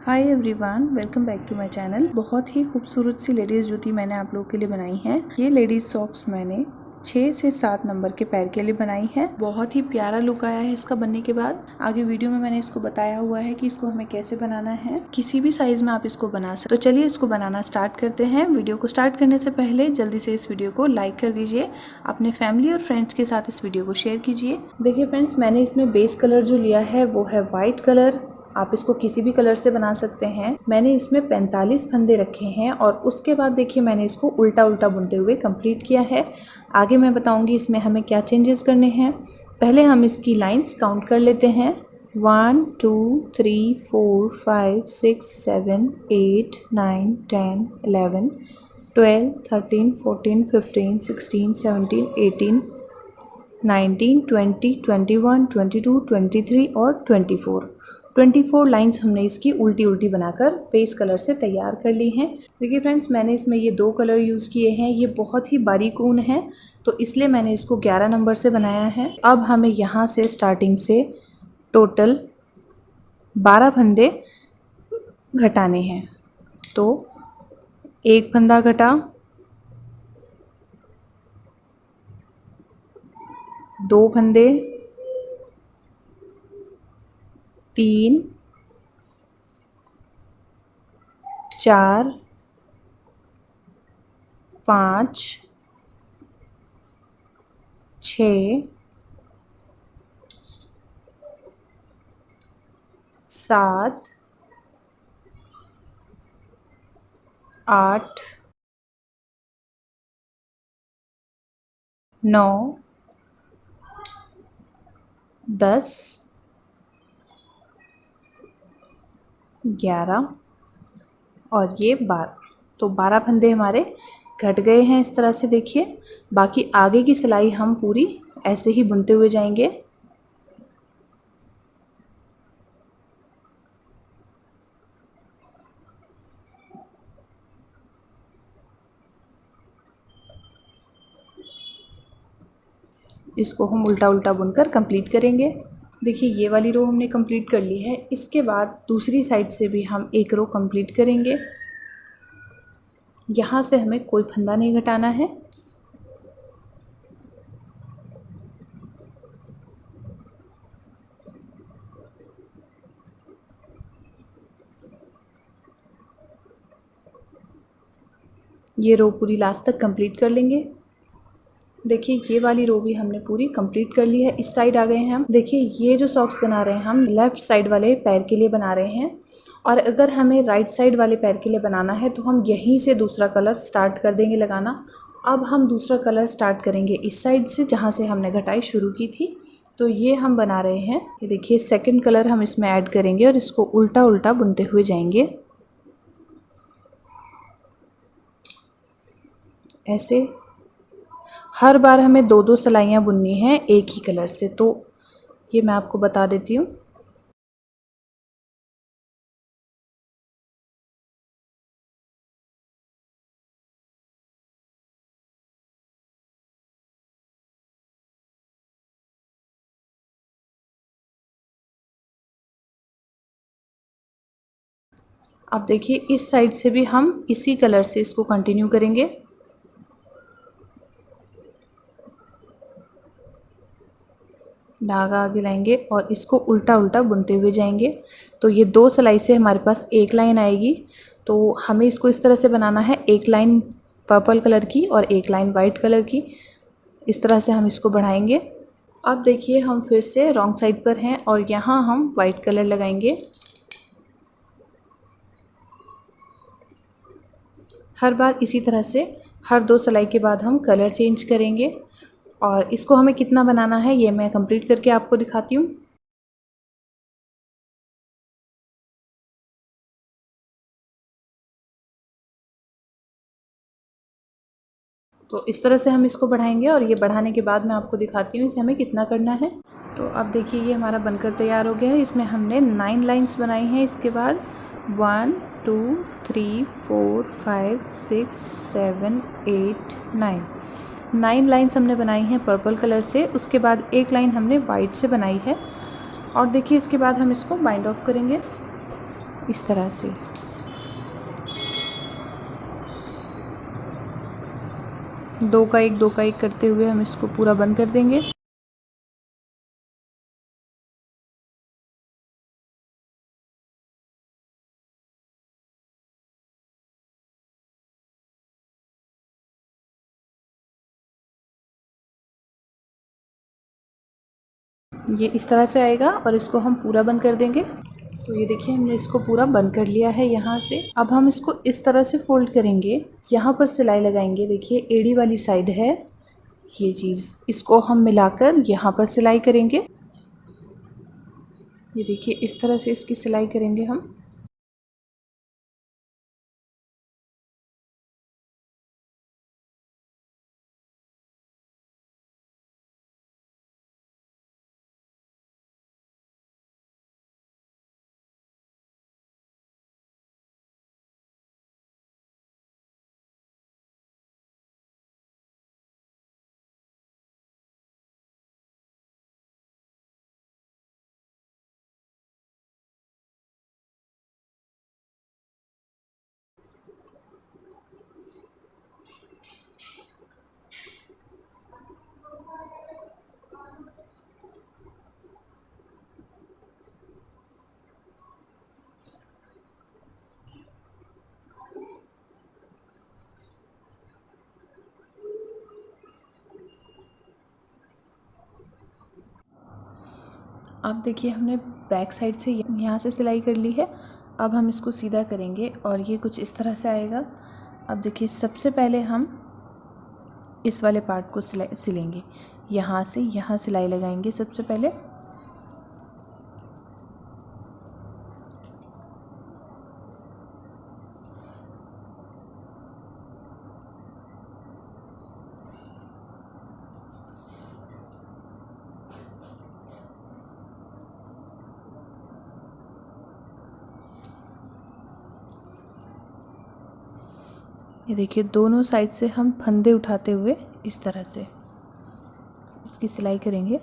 Hi everyone, welcome back to my channel. बहुत ही खूबसूरत सी लेडीज़ जूती मैंने आप लोगों के लिए बनाई है। ये लेडीज़ सॉक्स मैंने 6 से 7 नंबर के पैर के लिए बनाई है। बहुत ही प्यारा लुक आया है इसका बनने के बाद। आगे वीडियो में मैंने इसको बताया हुआ है कि इसको हमें कैसे बनाना है। किसी भी साइज में आप इसको बना सकते। तो चलिए इसको बनाना स्टार्ट करते हैं। वीडियो को स्टार्ट करने से पहले जल्दी से इस वीडियो को लाइक कर दीजिए। अपने फैमिली और फ्रेंड्स के साथ इस वीडियो को शेयर कीजिए। देखिए फ्रेंड्स, मैंने इसमें बेस कलर जो लिया है वो है वाइट कलर। आप इसको किसी भी कलर से बना सकते हैं। मैंने इसमें 45 फंदे रखे हैं और उसके बाद देखिए मैंने इसको उल्टा उल्टा बुनते हुए कंप्लीट किया है। आगे मैं बताऊंगी इसमें हमें क्या चेंजेस करने हैं। पहले हम इसकी लाइंस काउंट कर लेते हैं। 1 2 3 4 5 6 7 8 9 10 11 12 13 14 15 16 17 18 19 20 21 22 23 और 24 लाइंस हमने इसकी उल्टी उल्टी बनाकर बेस कलर से तैयार कर ली हैं। देखिए फ्रेंड्स, मैंने इसमें ये 2 कलर यूज़ किए हैं। ये बहुत ही बारीक ऊन है तो इसलिए मैंने इसको 11 नंबर से बनाया है। अब हमें यहाँ से स्टार्टिंग से टोटल 12 फंदे घटाने हैं। तो एक फंदा घटा, 2 फंदे, 3 4 5 6 7 8 9 10 11 और ये 12। तो 12 फंदे हमारे घट गए हैं इस तरह से। देखिए बाकी आगे की सिलाई हम पूरी ऐसे ही बुनते हुए जाएंगे। इसको हम उल्टा उल्टा बुनकर कंप्लीट करेंगे। देखिए ये वाली रो हमने कंप्लीट कर ली है। इसके बाद दूसरी साइड से भी हम एक रो कंप्लीट करेंगे। यहाँ से हमें कोई फंदा नहीं घटाना है। ये रो पूरी लास्ट तक कंप्लीट कर लेंगे। देखिए ये वाली रो भी हमने पूरी कंप्लीट कर ली है। इस साइड आ गए हैं हम। देखिए ये जो सॉक्स बना रहे हैं हम लेफ़्ट साइड वाले पैर के लिए बना रहे हैं और अगर हमें राइट साइड वाले पैर के लिए बनाना है तो हम यहीं से दूसरा कलर स्टार्ट कर देंगे लगाना। अब हम दूसरा कलर स्टार्ट करेंगे इस साइड से जहाँ से हमने घटाई शुरू की थी। तो ये हम बना रहे हैं। ये देखिए सेकेंड कलर हम इसमें ऐड करेंगे और इसको उल्टा उल्टा बुनते हुए जाएंगे ऐसे। हर बार हमें 2-2 सिलाइयाँ बुननी हैं एक ही कलर से। तो ये मैं आपको बता देती हूँ। अब देखिए इस साइड से भी हम इसी कलर से इसको कंटिन्यू करेंगे। धागा आगे लाएंगे और इसको उल्टा उल्टा बुनते हुए जाएंगे। तो ये 2 सिलाई से हमारे पास एक लाइन आएगी। तो हमें इसको इस तरह से बनाना है, एक लाइन पर्पल कलर की और एक लाइन वाइट कलर की। इस तरह से हम इसको बढ़ाएंगे। अब देखिए हम फिर से रॉन्ग साइड पर हैं और यहाँ हम वाइट कलर लगाएंगे। हर बार इसी तरह से हर 2 सिलाई के बाद हम कलर चेंज करेंगे और इसको हमें कितना बनाना है ये मैं कंप्लीट करके आपको दिखाती हूँ। तो इस तरह से हम इसको बढ़ाएंगे और ये बढ़ाने के बाद मैं आपको दिखाती हूँ इसे हमें कितना करना है। तो अब देखिए ये हमारा बनकर तैयार हो गया है। इसमें हमने 9 लाइंस बनाई हैं। इसके बाद 1 2 3 4 5 6 7 8 9 लाइंस हमने बनाई हैं पर्पल कलर से। उसके बाद एक लाइन हमने वाइट से बनाई है और देखिए इसके बाद हम इसको बाइंड ऑफ करेंगे। इस तरह से। दो का एक करते हुए हम इसको पूरा बंद कर देंगे। ये इस तरह से आएगा और इसको हम पूरा बंद कर देंगे। तो ये देखिए हमने इसको पूरा बंद कर लिया है यहाँ से। अब हम इसको इस तरह से फोल्ड करेंगे, यहाँ पर सिलाई लगाएंगे। देखिए एड़ी वाली साइड है ये चीज़, इसको हम मिलाकर यहाँ पर सिलाई करेंगे। ये देखिए इस तरह से इसकी सिलाई करेंगे हम। अब देखिए हमने बैक साइड से यहाँ से सिलाई कर ली है। अब हम इसको सीधा करेंगे और ये कुछ इस तरह से आएगा। अब देखिए सबसे पहले हम इस वाले पार्ट को सिलेंगे, यहाँ से यहाँ सिलाई लगाएंगे सबसे पहले। ये देखिए दोनों साइड से हम फंदे उठाते हुए इस तरह से इसकी सिलाई करेंगे।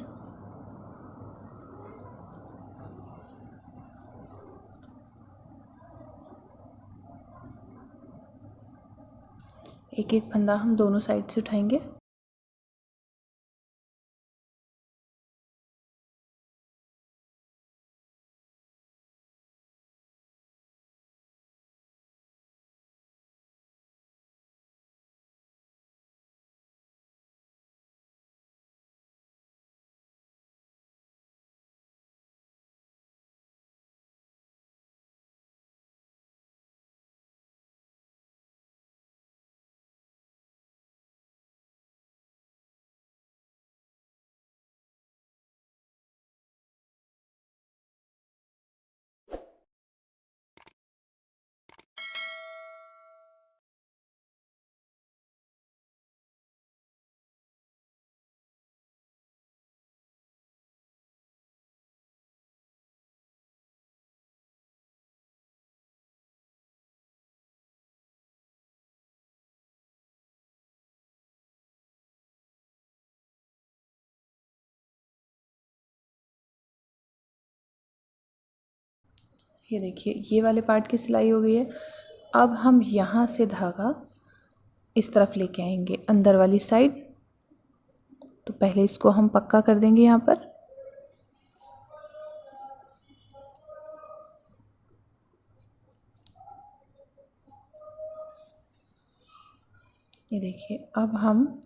एक एक फंदा हम दोनों साइड से उठाएंगे। ये देखिए ये वाले पार्ट की सिलाई हो गई है। अब हम यहाँ से धागा इस तरफ लेके आएंगे अंदर वाली साइड। तो पहले इसको हम पक्का कर देंगे यहाँ पर। ये देखिए अब हम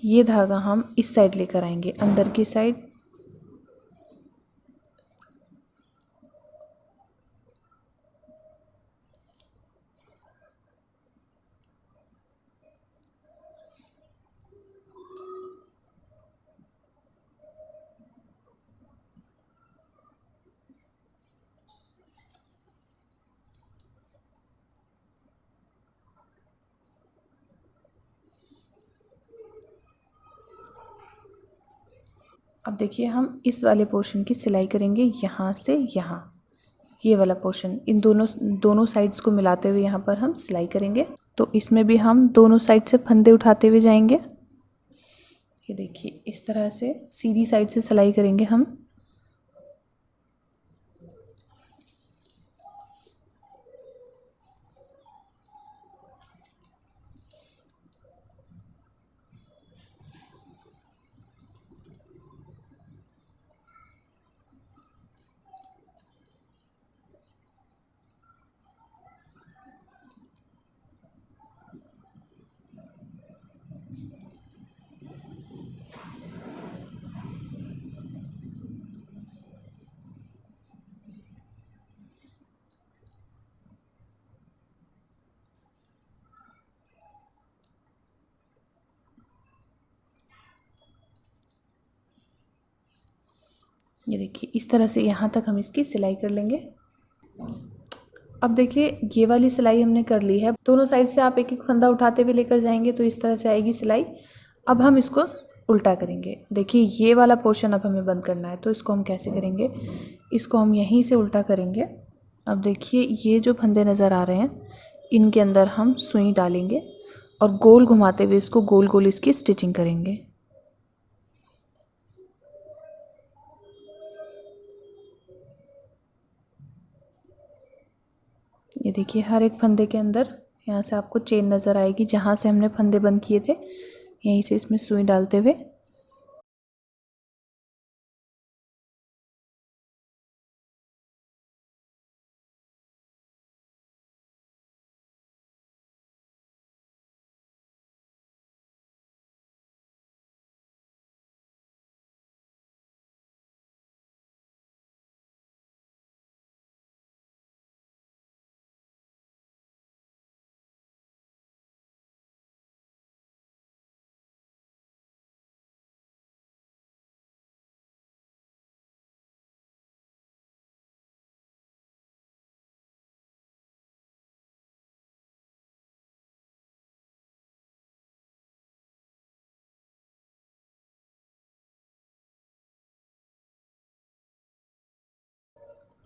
ये धागा हम इस साइड लेकर आएंगे अंदर की साइड। अब देखिए हम इस वाले पोर्शन की सिलाई करेंगे यहाँ से यहाँ। ये वाला पोर्शन इन दोनों साइड्स को मिलाते हुए यहाँ पर हम सिलाई करेंगे। तो इसमें भी हम दोनों साइड से फंदे उठाते हुए जाएंगे। ये देखिए इस तरह से सीधी साइड से सिलाई करेंगे हम। ये देखिए इस तरह से यहाँ तक हम इसकी सिलाई कर लेंगे। अब देखिए ये वाली सिलाई हमने कर ली है। दोनों साइड से आप एक एक फंदा उठाते हुए लेकर जाएंगे तो इस तरह से आएगी सिलाई। अब हम इसको उल्टा करेंगे। देखिए ये वाला पोर्शन अब हमें बंद करना है, तो इसको हम कैसे करेंगे, इसको हम यहीं से उल्टा करेंगे। अब देखिए ये जो फंदे नज़र आ रहे हैं इनके अंदर हम सुई डालेंगे और गोल घुमाते हुए इसको गोल गोल इसकी स्टिचिंग करेंगे। ये देखिए हर एक फंदे के अंदर यहाँ से आपको चेन नज़र आएगी, जहाँ से हमने फंदे बंद किए थे यहीं से इसमें सुई डालते हुए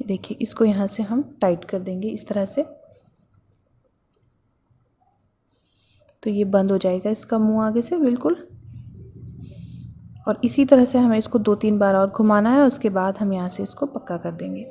ये देखिए इसको यहाँ से हम टाइट कर देंगे इस तरह से, तो ये बंद हो जाएगा इसका मुंह आगे से बिल्कुल। और इसी तरह से हमें इसको 2-3 बार और घुमाना है, उसके बाद हम यहाँ से इसको पक्का कर देंगे।